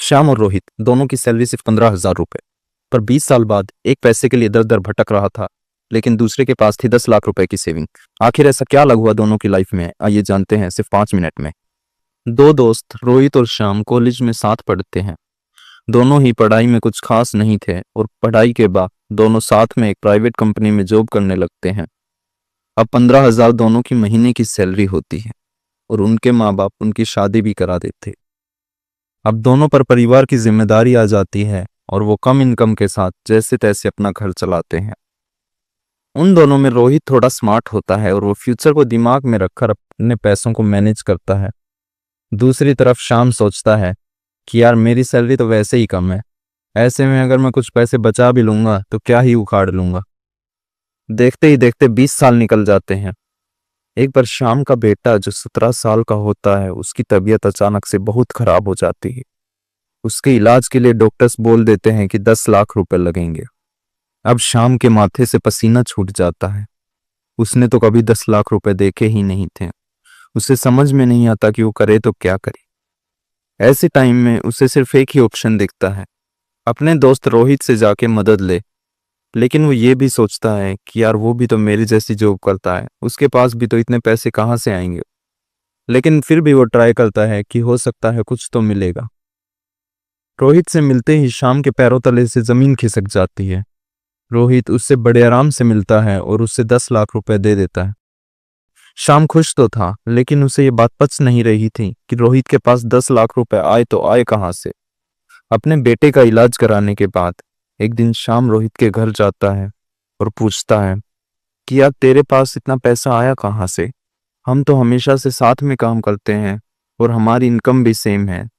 श्याम और रोहित दोनों की सैलरी सिर्फ 15,000 रुपए, पर 20 साल बाद एक पैसे के लिए इधर उधर भटक रहा था, लेकिन दूसरे के पास थी 10 लाख रुपए की सेविंग। आखिर ऐसा क्या अलग हुआ दोनों की लाइफ में, आइए जानते हैं सिर्फ 5 मिनट में। दो दोस्त रोहित और श्याम कॉलेज में साथ पढ़ते हैं। दोनों ही पढ़ाई में कुछ खास नहीं थे और पढ़ाई के बाद दोनों साथ में एक प्राइवेट कंपनी में जॉब करने लगते हैं। अब 15,000 दोनों की महीने की सैलरी होती है और उनके माँ बाप उनकी शादी भी करा देते। अब दोनों पर परिवार की जिम्मेदारी आ जाती है और वो कम इनकम के साथ जैसे तैसे अपना घर चलाते हैं। उन दोनों में रोहित थोड़ा स्मार्ट होता है और वो फ्यूचर को दिमाग में रखकर अपने पैसों को मैनेज करता है। दूसरी तरफ श्याम सोचता है कि यार मेरी सैलरी तो वैसे ही कम है, ऐसे में अगर मैं कुछ पैसे बचा भी लूंगा तो क्या ही उखाड़ लूंगा। देखते ही देखते 20 साल निकल जाते हैं। एक बार श्याम का बेटा जो 17 साल का होता है, उसकी तबीयत अचानक से बहुत खराब हो जाती है। उसके इलाज के लिए डॉक्टर्स बोल देते हैं कि 10 लाख रुपए लगेंगे। अब श्याम के माथे से पसीना छूट जाता है। उसने तो कभी 10 लाख रुपए देखे ही नहीं थे। उसे समझ में नहीं आता कि वो करे तो क्या करे। ऐसे टाइम में उसे सिर्फ एक ही ऑप्शन दिखता है, अपने दोस्त रोहित से जाके मदद ले। लेकिन वो ये भी सोचता है कि यार वो भी तो मेरी जैसी जॉब करता है, उसके पास भी तो इतने पैसे कहाँ से आएंगे। लेकिन फिर भी वो ट्राई करता है कि हो सकता है कुछ तो मिलेगा। रोहित से मिलते ही श्याम के पैरों तले से जमीन खिसक जाती है। रोहित उससे बड़े आराम से मिलता है और उससे 10 लाख रुपए दे देता है। श्याम खुश तो था, लेकिन उसे ये बात पच नहीं रही थी कि रोहित के पास 10 लाख रुपए आए तो आए कहाँ से। अपने बेटे का इलाज कराने के बाद एक दिन श्याम रोहित के घर जाता है और पूछता है कि यार तेरे पास इतना पैसा आया कहाँ से? हम तो हमेशा से साथ में काम करते हैं और हमारी इनकम भी सेम है।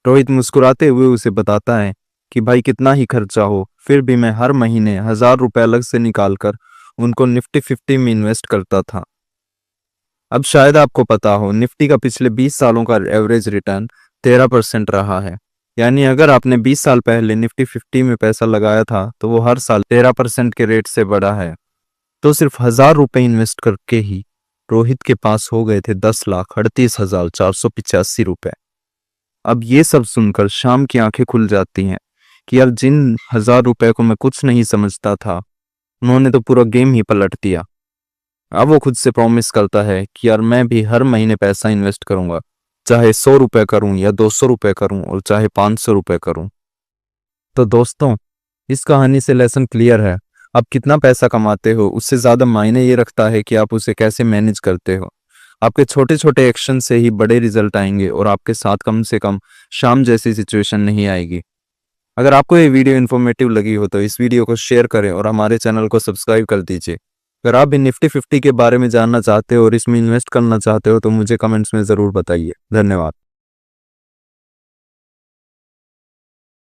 रोहित मुस्कुराते हुए उसे बताता है कि भाई कितना ही खर्चा हो, फिर भी मैं हर महीने 1,000 रुपए अलग से निकालकर उनको निफ्टी 50 में इन्वेस्ट करता था। अब शायद आपको पता हो, निफ्टी का पिछले 20 सालों का एवरेज रिटर्न 13% रहा है। यानी अगर आपने 20 साल पहले निफ्टी 50 में पैसा लगाया था तो वो हर साल 13% के रेट से बढ़ा है। तो सिर्फ 1,000 रुपए इन्वेस्ट करके ही रोहित के पास हो गए थे 10,38,485 रुपए। अब ये सब सुनकर श्याम की आंखें खुल जाती हैं कि यार जिन 1,000 रुपए को मैं कुछ नहीं समझता था, उन्होंने तो पूरा गेम ही पलट दिया। अब वो खुद से प्रॉमिस करता है कि यार मैं भी हर महीने पैसा इन्वेस्ट करूंगा, चाहे 100 रुपए करूं या 200 रुपए करूं और चाहे 500 रुपए करूं। तो दोस्तों, इस कहानी से लेसन क्लियर है। आप कितना पैसा कमाते हो उससे ज्यादा मायने ये रखता है कि आप उसे कैसे मैनेज करते हो। आपके छोटे छोटे एक्शन से ही बड़े रिजल्ट आएंगे और आपके साथ कम से कम शाम जैसी सिचुएशन नहीं आएगी। अगर आपको ये वीडियो इन्फॉर्मेटिव लगी हो तो इस वीडियो को शेयर करें और हमारे चैनल को सब्सक्राइब कर दीजिए। अगर आप भी निफ्टी 50 के बारे में जानना चाहते हो और इसमें इन्वेस्ट करना चाहते हो तो मुझे कमेंट्स में ज़रूर बताइए। धन्यवाद।